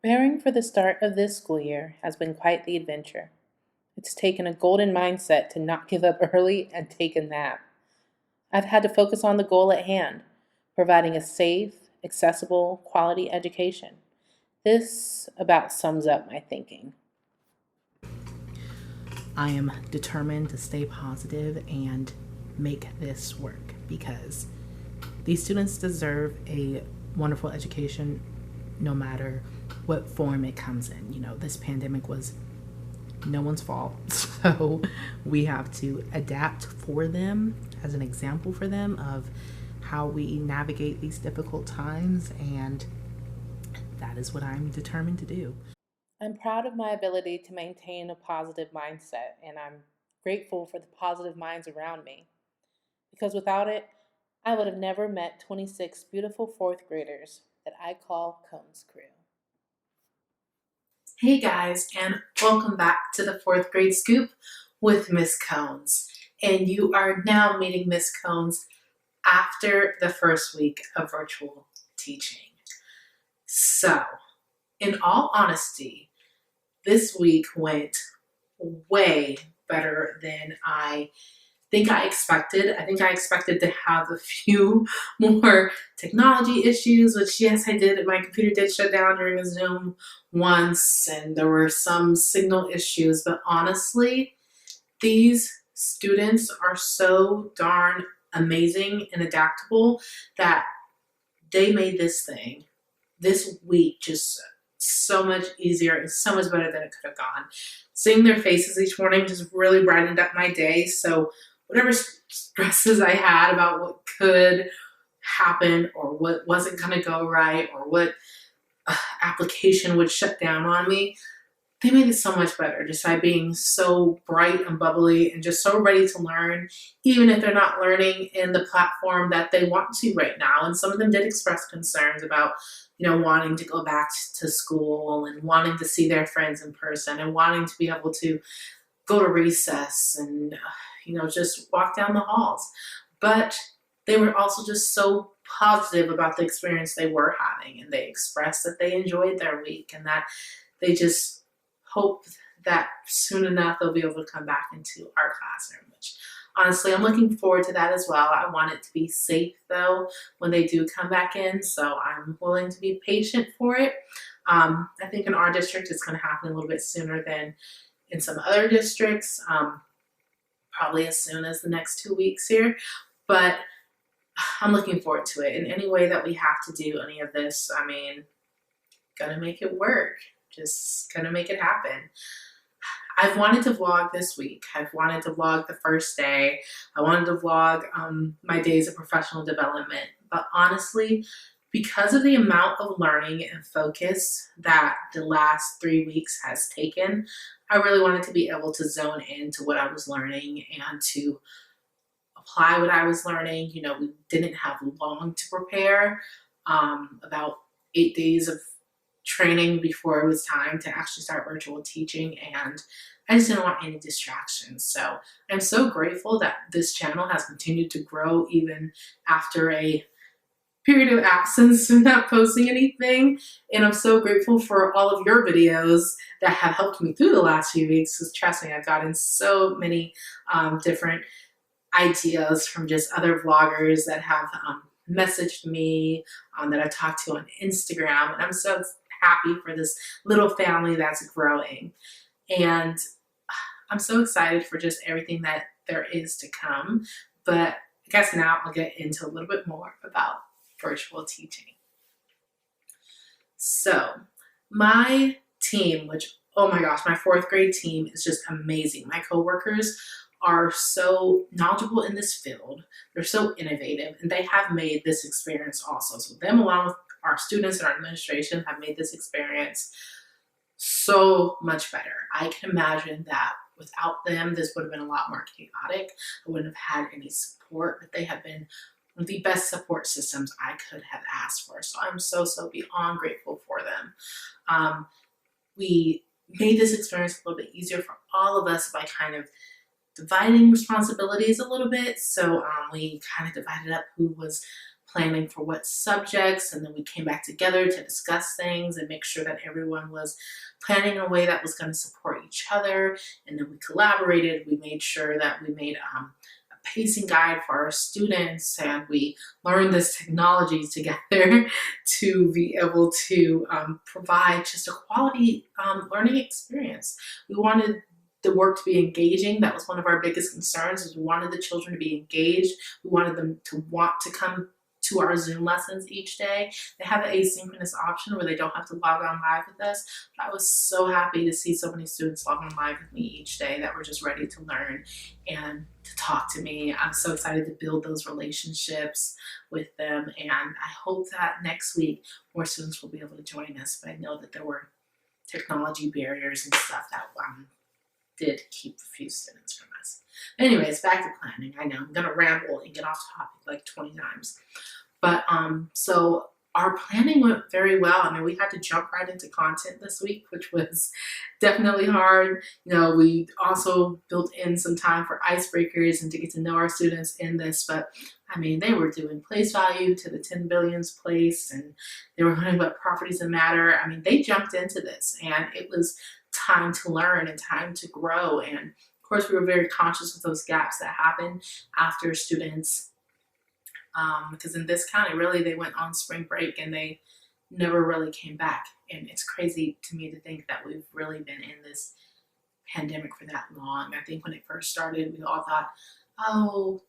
Preparing for the start of this school year has been quite the adventure. It's taken a golden mindset to not give up early and take a nap. I've had to focus on the goal at hand, providing a safe, accessible, quality education. This about sums up my thinking. I am determined to stay positive and make this work because these students deserve a wonderful education no matter what form it comes in. This pandemic was no one's fault. So we have to adapt for them as an example for them of how we navigate these difficult times. And that is what I'm determined to do. I'm proud of my ability to maintain a positive mindset, and I'm grateful for the positive minds around me. Because without it, I would have never met 26 beautiful fourth graders that I call Combs Crew. Hey guys, and welcome back to the fourth grade scoop with Miss Cones. And you are now meeting Miss Cones after the first week of virtual teaching. So, in all honesty, this week went way better than I think I expected. I think I expected to have a few more technology issues, which yes, I did. My computer did shut down during a Zoom once, and there were some signal issues, but honestly, these students are so darn amazing and adaptable that they made this week just so much easier and so much better than it could have gone. Seeing their faces each morning just really brightened up my day. So whatever stresses I had about what could happen or what wasn't going to go right or what application would shut down on me, they made it so much better just by being so bright and bubbly and just so ready to learn, even if they're not learning in the platform that they want to right now. And some of them did express concerns about, wanting to go back to school and wanting to see their friends in person and wanting to be able to go to recess and, just walk down the halls. But they were also just so positive about the experience they were having, and they expressed that they enjoyed their week and that they just hope that soon enough they'll be able to come back into our classroom, which honestly I'm looking forward to that as well. I want it to be safe though when they do come back in, so I'm willing to be patient for it. I think in our district it's going to happen a little bit sooner than in some other districts, probably as soon as the next 2 weeks here, but I'm looking forward to it. In any way that we have to do any of this, gonna make it work. Just gonna make it happen. I've wanted to vlog this week. I've wanted to vlog the first day. I wanted to vlog my days of professional development. But honestly, because of the amount of learning and focus that the last 3 weeks has taken, I really wanted to be able to zone into what I was learning and to apply what I was learning. We didn't have long to prepare, about 8 days of training before it was time to actually start virtual teaching, and I just didn't want any distractions. So I'm so grateful that this channel has continued to grow even after a period of absence and not posting anything. And I'm so grateful for all of your videos that have helped me through the last few weeks, because trust me, I've gotten so many different ideas from just other vloggers that have messaged me, that I talked to on Instagram, and I'm so happy for this little family that's growing. And I'm so excited for just everything that there is to come. But I guess now I'll get into a little bit more about virtual teaching. So my team, which, oh my gosh, my fourth grade team is just amazing. My coworkers are so knowledgeable in this field. They're so innovative, and they have made this experience also. So them, along with our students and our administration, have made this experience so much better. I can imagine that without them, this would have been a lot more chaotic. I wouldn't have had any support, but they have been one of the best support systems I could have asked for. So I'm so beyond grateful for them. We made this experience a little bit easier for all of us by kind of dividing responsibilities a little bit. So we kind of divided up who was planning for what subjects, and then we came back together to discuss things and make sure that everyone was planning in a way that was going to support each other. And then we collaborated. We made sure that we made a pacing guide for our students, and we learned this technology together to be able to provide just a quality learning experience. We wanted the work to be engaging. That was one of our biggest concerns, is we wanted the children to be engaged. We wanted them to want to come to our Zoom lessons each day. They have an asynchronous option where they don't have to log on live with us. But I was so happy to see so many students log on live with me each day that were just ready to learn and to talk to me. I'm so excited to build those relationships with them. And I hope that next week more students will be able to join us. But I know that there were technology barriers and stuff that did keep a few students from us. Anyways, back to planning. I know I'm gonna ramble and get off topic like 20 times. But so our planning went very well. I mean, we had to jump right into content this week, which was definitely hard. You know, we also built in some time for icebreakers and to get to know our students in this. But I mean, they were doing place value to the 10 billions place, and they were learning about properties that matter. I mean, they jumped into this, and it was time to learn and time to grow. And of course, we were very conscious of those gaps that happen after students, because in this county, really, they went on spring break and they never really came back. And it's crazy to me to think that we've really been in this pandemic for that long. I think when it first started, we all thought, oh,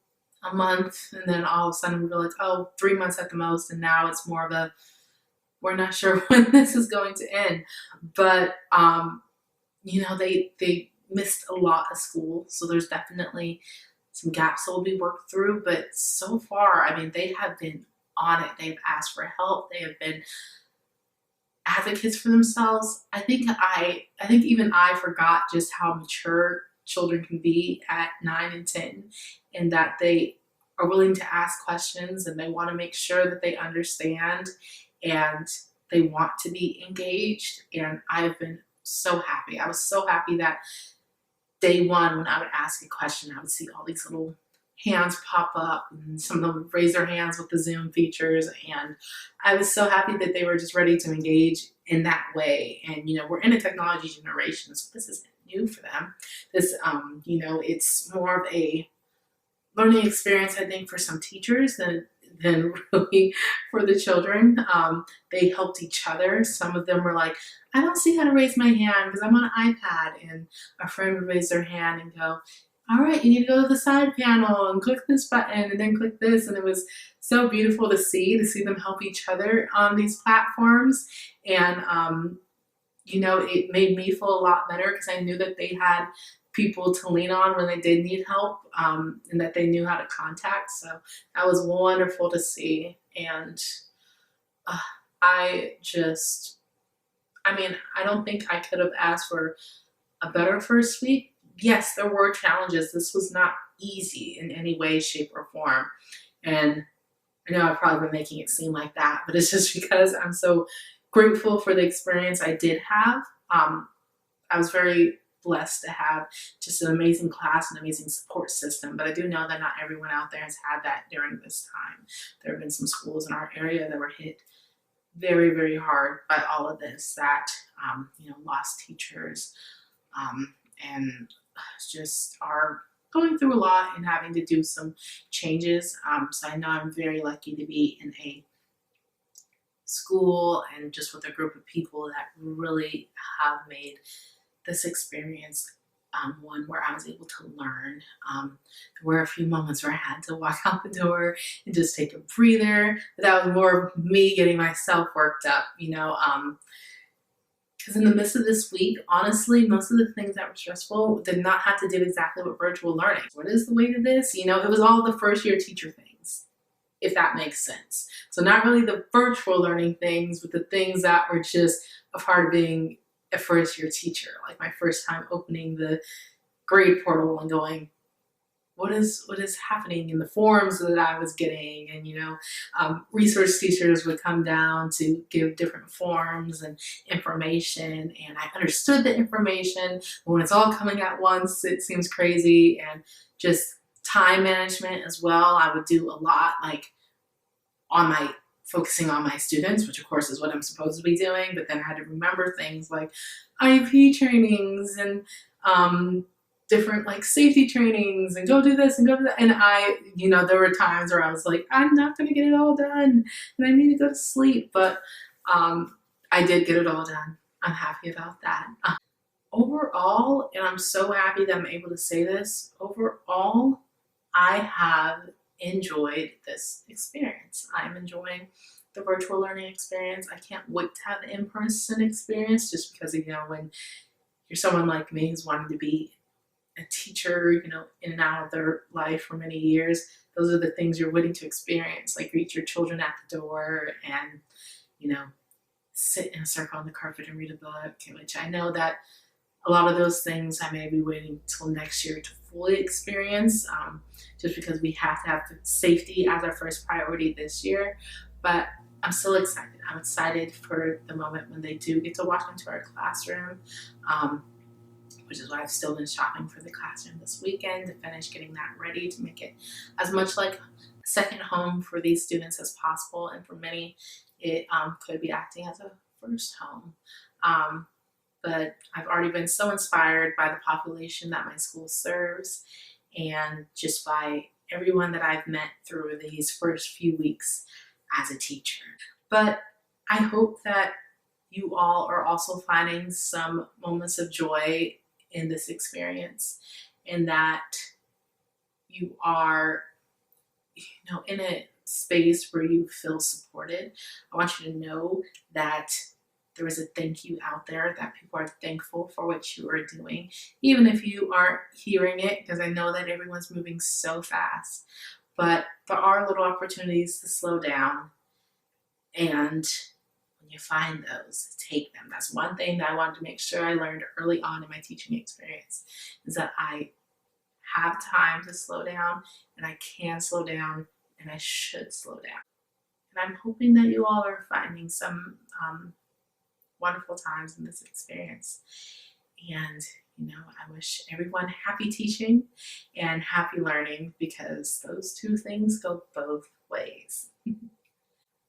a month, and then all of a sudden we were like, oh, 3 months at the most. And now it's more of a, we're not sure when this is going to end. But you know, they missed a lot of school, so there's definitely some gaps that will be worked through. But so far, I mean, they have been on it. They've asked for help. They have been advocates for themselves. I think even I forgot just how mature children can be at 9 and 10, and that they are willing to ask questions, and they want to make sure that they understand, and they want to be engaged. And I've been so happy. I was so happy that day one, when I would ask a question, I would see all these little hands pop up, and some of them would raise their hands with the Zoom features. And I was so happy that they were just ready to engage in that way. And, you know, we're in a technology generation, so this isn't new for them. This, you know, it's more of a learning experience, I think, for some teachers than really for the children. They helped each other. Some of them were like, I don't see how to raise my hand because I'm on an iPad. And a friend would raise their hand and go, all right, you need to go to the side panel and click this button and then click this. And it was so beautiful to see them help each other on these platforms. And, you know, it made me feel a lot better because I knew that they had people to lean on when they did need help, and that they knew how to contact. So that was wonderful to see. And I don't think I could have asked for a better first week. Yes, there were challenges. This was not easy in any way, shape, or form. And I know I've probably been making it seem like that, but it's just because I'm so grateful for the experience I did have. I was very blessed to have just an amazing class, an amazing support system. But I do know that not everyone out there has had that during this time. There have been some schools in our area that were hit very, very hard by all of this, that, you know, lost teachers, and just are going through a lot and having to do some changes. So I know I'm very lucky to be in a school and just with a group of people that really have made this experience one where I was able to learn. There were a few moments where I had to walk out the door and just take a breather, but that was more of me getting myself worked up, you know, because in the midst of this week, honestly, most of the things that were stressful did not have to do exactly with virtual learning. What is the way to this? You know, it was all the first year teacher things, if that makes sense. So not really the virtual learning things, but the things that were just a part of being a first year teacher. Like my first time opening the grade portal and going, what is happening in the forms that I was getting? And, you know, resource teachers would come down to give different forms and information, and I understood the information, but when it's all coming at once, it seems crazy. And just time management as well. I would do a lot, like focusing on my students, which of course is what I'm supposed to be doing, but then I had to remember things like IEP trainings and different like safety trainings and go do this and go do that. And there were times where I was like, I'm not going to get it all done and I need to go to sleep. But I did get it all done. I'm happy about that. Overall, and I'm so happy that I'm able to say this, overall, I have enjoyed this experience. I'm enjoying the virtual learning experience. I can't wait to have the in-person experience, just because, when you're someone like me who's wanted to be a teacher, in and out of their life for many years, those are the things you're waiting to experience, like greet your children at the door and, sit in a circle on the carpet and read a book, which I know that a lot of those things I may be waiting till next year to fully experience, just because we have to have safety as our first priority this year. But I'm still excited. I'm excited for the moment when they do get to walk into our classroom, which is why I've still been shopping for the classroom this weekend to finish getting that ready to make it as much like a second home for these students as possible. And for many, it could be acting as a first home. But I've already been so inspired by the population that my school serves and just by everyone that I've met through these first few weeks as a teacher. But I hope that you all are also finding some moments of joy in this experience, and that you are, in a space where you feel supported. I want you to know that there is a thank you out there, that people are thankful for what you are doing, even if you aren't hearing it, because I know that everyone's moving so fast. But there are little opportunities to slow down, and when you find those, take them. That's one thing that I wanted to make sure I learned early on in my teaching experience, is that I have time to slow down, and I can slow down, and I should slow down. And I'm hoping that you all are finding some wonderful times in this experience. And, I wish everyone happy teaching and happy learning, because those two things go both ways.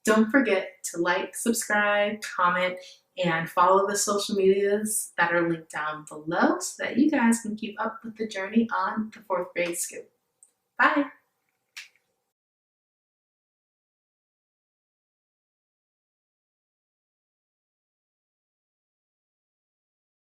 Don't forget to like, subscribe, comment, and follow the social medias that are linked down below so that you guys can keep up with the journey on the 4th grade scoop. Bye.